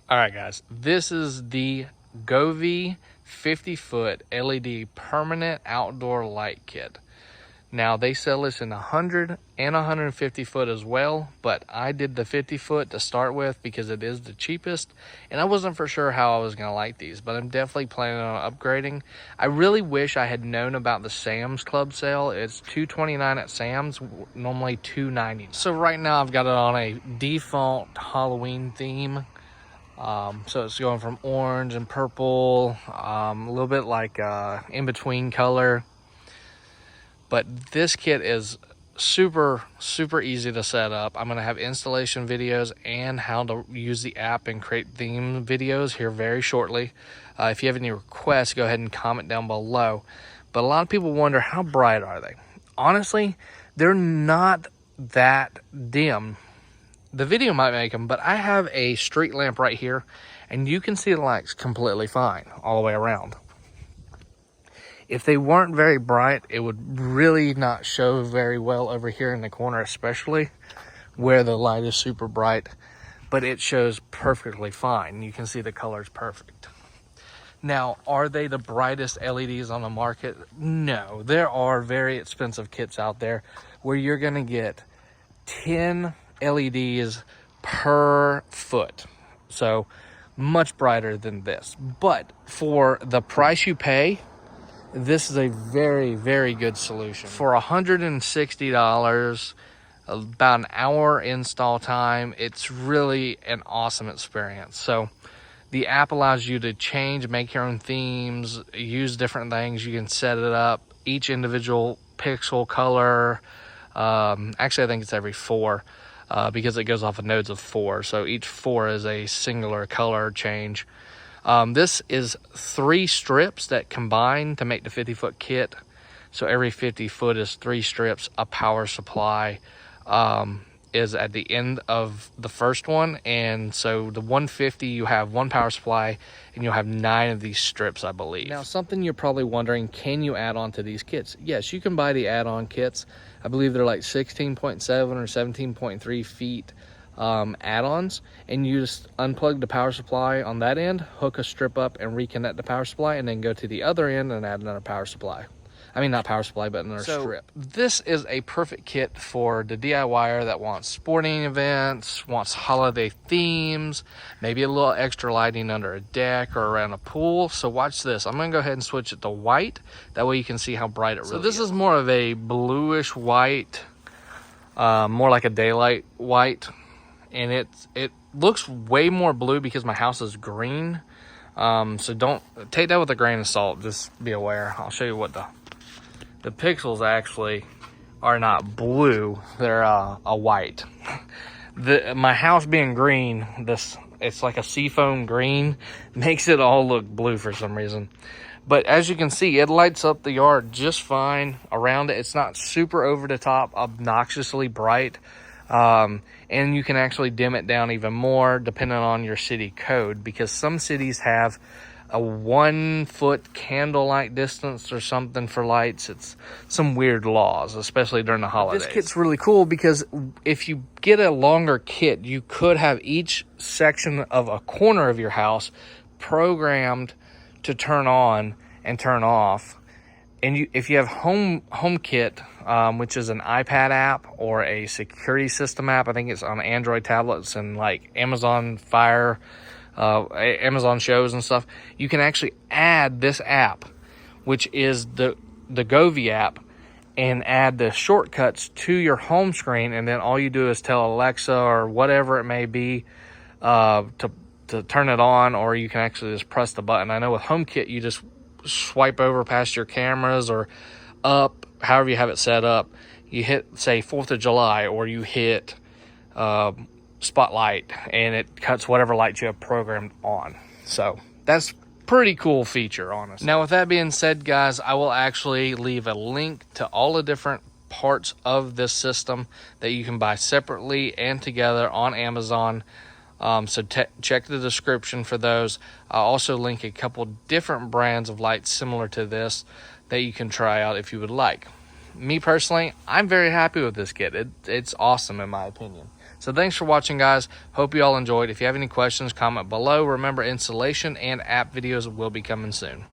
All right, guys, this is the Govee 50-foot LED permanent outdoor light kit. Now, they sell this in 100 and 150 foot as well, but I did the 50 foot to start with because it is the cheapest, and I wasn't for sure how I was going to like these, but I'm definitely planning on upgrading. I really wish I had known about the Sam's Club sale. It's $229 at Sam's, normally $290. So right now I've got it on a default Halloween theme. So it's going from orange and purple, a little bit like in-between color. But this kit is super easy to set up. I'm going to have installation videos and how to use the app and create theme videos here very shortly. If you have any requests, go ahead and comment down below. But a lot of people wonder, how bright are they? Honestly, they're not that dim. The video might make them, but I have a street lamp right here, and you can see the lights completely fine all the way around. If they weren't very bright, it would really not show very well over here in the corner, especially where the light is super bright, but it shows perfectly fine. You can see the color's perfect. Now, are they the brightest LEDs on the market? No, there are very expensive kits out there where you're gonna get 10 LEDs per foot. So much brighter than this. But for the price you pay, this is a very good solution. For $160, about an hour install time, it's really an awesome experience. So the app allows you to change, make your own themes, use different things. You can set it up, each individual pixel color. Actually, I think it's every 4 because it goes off of nodes of 4. So each 4 is a singular color change. This is 3 strips that combine to make the 50-foot kit. So every 50 foot is 3 strips. A power supply is at the end of the first one. And so the 150, you have 1 power supply, and you'll have 9 of these strips, I believe. Now, something you're probably wondering, can you add on to these kits? Yes, you can buy the add-on kits. I believe they're like 16.7 or 17.3 feet. Add-ons, and you just unplug the power supply on that end, hook a strip up and reconnect the power supply, and then go to the other end and add another power supply. I mean, not power supply, but another strip. This is a perfect kit for the DIYer that wants sporting events, wants holiday themes, maybe a little extra lighting under a deck or around a pool. So watch this. I'm going to go ahead and switch it to white. That way you can see how bright it really is. So this is more of a bluish white, more like a daylight white. And it looks way more blue because my house is green. So don't take that with a grain of salt. Just be aware. I'll show you what the pixels actually are not blue. They're a white. My house being green, it's like a seafoam green, makes it all look blue for some reason. But as you can see, it lights up the yard just fine around it. It's not super over the top, obnoxiously bright. And you can actually dim it down even more depending on your city code, because some cities have a 1 foot candlelight distance or something for lights. It's some weird laws, especially during the holidays. This kit's really cool because if you get a longer kit, you could have each section of a corner of your house programmed to turn on and turn off. And if you have HomeKit, which is an iPad app or a security system app, I think it's on Android tablets and like Amazon Fire, Amazon shows and stuff, you can actually add this app, which is the Govee app, and add the shortcuts to your home screen. And then all you do is tell Alexa or whatever it may be to turn it on, or you can actually just press the button. I know with HomeKit, you just swipe over past your cameras or up, however you have it set up. You hit, say, 4th of July, or you hit spotlight, and it cuts whatever lights you have programmed on. So that's pretty cool feature, honestly. Now, with that being said, guys, I will actually leave a link to all the different parts of this system that you can buy separately and together on Amazon. So check the description for those. I'll also link a couple different brands of lights similar to this that you can try out if you would like. Me personally, I'm very happy with this kit. It's awesome in my opinion. So thanks for watching, guys. Hope you all enjoyed. If you have any questions, comment below. Remember, installation and app videos will be coming soon.